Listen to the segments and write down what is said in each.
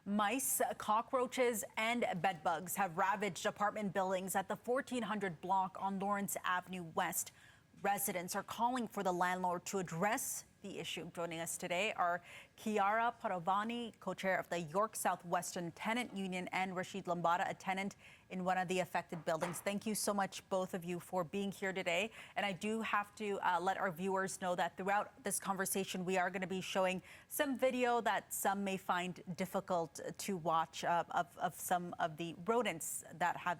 Mice, cockroaches, and bedbugs have ravaged apartment buildings at the 1400 block on Lawrence Avenue West. Residents are calling for the landlord to address the issue. Joining us today are Chiara Paravani, co-chair of the York South-Weston Tenant Union, and Rashid Lambada, a tenant in one of the affected buildings. Thank you so much, both of you, for being here today. And I do have to let our viewers know that throughout this conversation, we are going to be showing some video that some may find difficult to watch of some of the rodents that have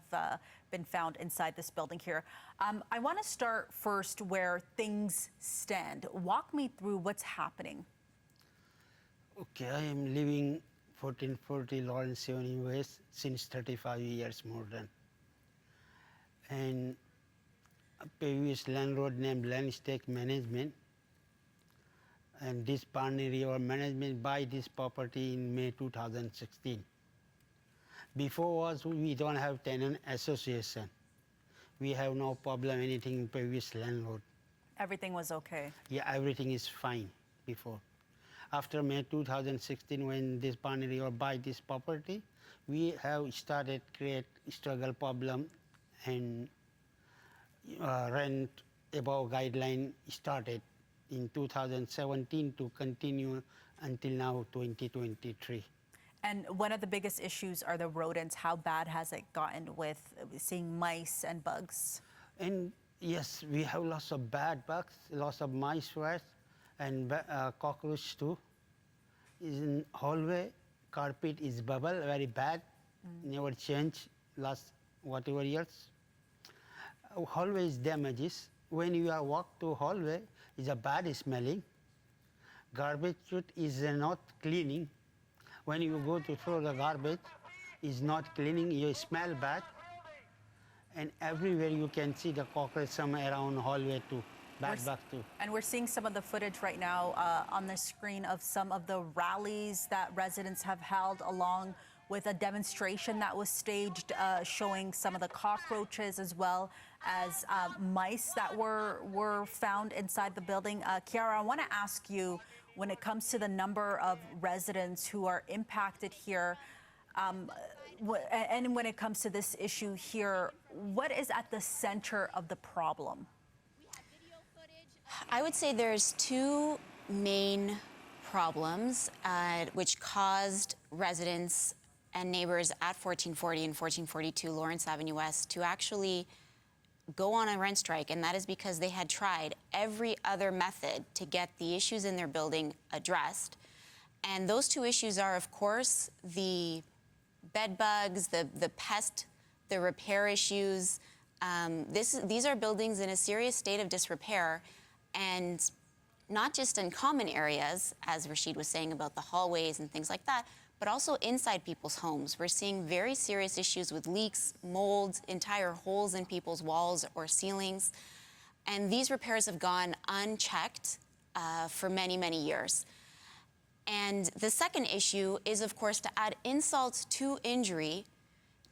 been found inside this building here. I want to start first where things stand. Walk me through what's happening. Okay, I am living 1440 Lawrence Ave West since 35 years more than. And a previous landlord named Landscape Management, and this partner or management buy this property in May 2016. Before was we don't have tenant association. We have no problem anything in previous landlord. Everything was okay. Yeah, everything is fine before. After May 2016, when this partner buy this property, we have started create struggle problem, and rent above guideline started in 2017 to continue until now 2023. And one of the biggest issues are the rodents. How bad has it gotten with seeing mice and bugs? And yes, we have lots of bad bugs, lots of mice, rats, and cockroach too. In hallway, carpet is bubble, very bad, never change last whatever years. Hallway is damages. When you are walk to hallway, is a bad smelling. Garbage chute is not cleaning. When you go to throw the garbage, is not cleaning, you smell bad. And everywhere you can see the cockroach somewhere around hallway too. Bad bugs too. And we're seeing some of the footage right now on the screen of some of the rallies that residents have held, along with a demonstration that was staged showing some of the cockroaches as well as mice that were found inside the building. Chiara, I want to ask you, when it comes to the number of residents who are impacted here, and when it comes to this issue here, what is at the center of the problem? I would say there's two main problems which caused residents and neighbors at 1440 and 1442 Lawrence Avenue West to actually go on a rent strike, and that is because they had tried every other method to get the issues in their building addressed. And those two issues are, of course, the bed bugs, the pest, the repair issues. These are buildings in a serious state of disrepair, and not just in common areas, as Rashid was saying about the hallways and things like that, but also inside people's homes. We're seeing very serious issues with leaks, mold, entire holes in people's walls or ceilings. And these repairs have gone unchecked for many, many years. And the second issue is, of course, to add insult to injury,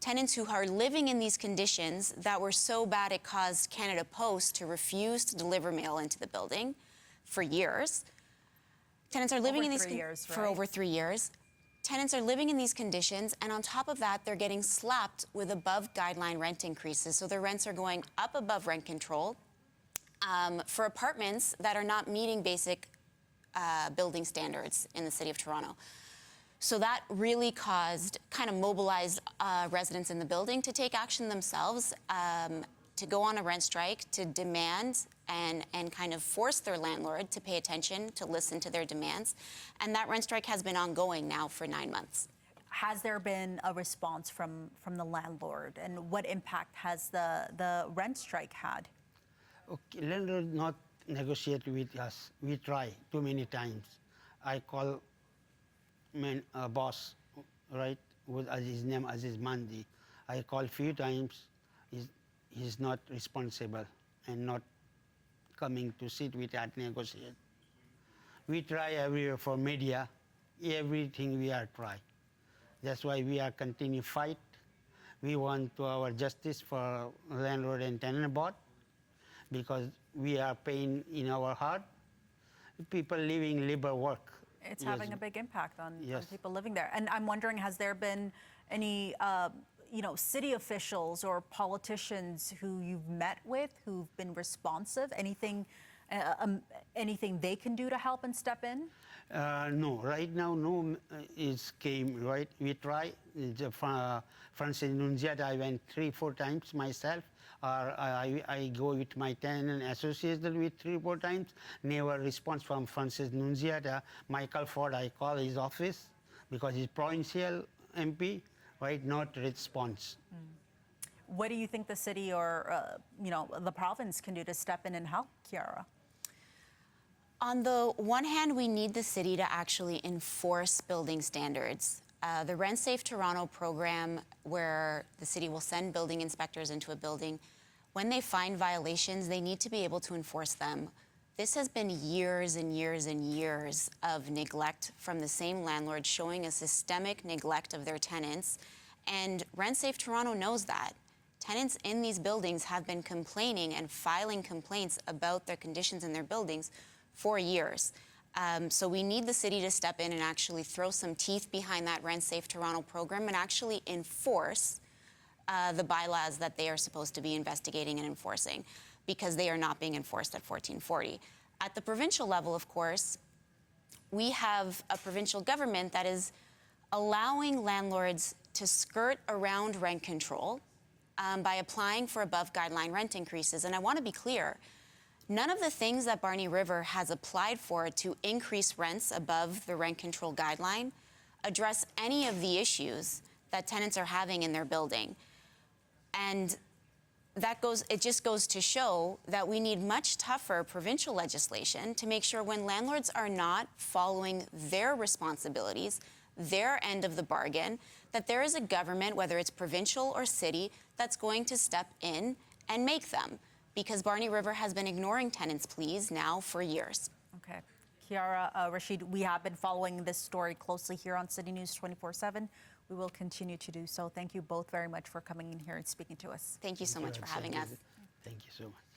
tenants who are living in these conditions that were so bad it caused Canada Post to refuse to deliver mail into the building for years. Tenants are living in these for over 3 years. Tenants are living in these conditions, and on top of that, they're getting slapped with above guideline rent increases. So their rents are going up above rent control for apartments that are not meeting basic building standards in the City of Toronto. So that really kind of mobilized residents in the building to take action themselves, to go on a rent strike, to demand and kind of force their landlord to pay attention, to listen to their demands. And that rent strike has been ongoing now for 9 months. Has there been a response from the landlord, and what impact has the rent strike had? Okay, landlord not negotiate with us. We try too many times. I call boss, right, with his name Aziz Mandi. I call few times. He's not responsible and not coming to sit with us negotiate. We try everywhere for media, everything we are try. That's why we are continue fight. We want to our justice for landlord and tenant board, because we are pain in our heart. People living labor work It's Yes. having a big impact on Yes. people living there. And I'm wondering, has there been any, city officials or politicians who you've met with who've been responsive? Anything they can do to help and step in? No, right now, no is came, right? We try. Francis Nunziata, I went 3-4 times myself, or I go with my tenant association with 3-4 times. Never response from Francis Nunziata. Michael Ford, I call his office because he's provincial MP, right? Not response. What do you think the city or, the province can do to step in and help, Kiara? On the one hand, we need the city to actually enforce building standards. The Rent Safe Toronto program, where the city will send building inspectors into a building, when they find violations, they need to be able to enforce them. This has been years and years and years of neglect from the same landlord, showing a systemic neglect of their tenants. And Rent Safe Toronto knows that. Tenants in these buildings have been complaining and filing complaints about the conditions in their buildings for years. So we need the city to step in and actually throw some teeth behind that Rent Safe Toronto program and actually enforce the bylaws that they are supposed to be investigating and enforcing, because they are not being enforced at 1440. At the provincial level, of course, we have a provincial government that is allowing landlords to skirt around rent control by applying for above guideline rent increases. And I want to be clear, none of the things that Barney River has applied for to increase rents above the rent control guideline address any of the issues that tenants are having in their building. And it just goes to show that we need much tougher provincial legislation to make sure when landlords are not following their responsibilities, their end of the bargain, that there is a government, whether it's provincial or city, that's going to step in and make them. Because Barney River has been ignoring tenants' pleas now for years. Okay. Kiara, Rashid, we have been following this story closely here on City News 24/7. We will continue to do so. Thank you both very much for coming in here and speaking to us. Thank you so much for having us. Thank you so much.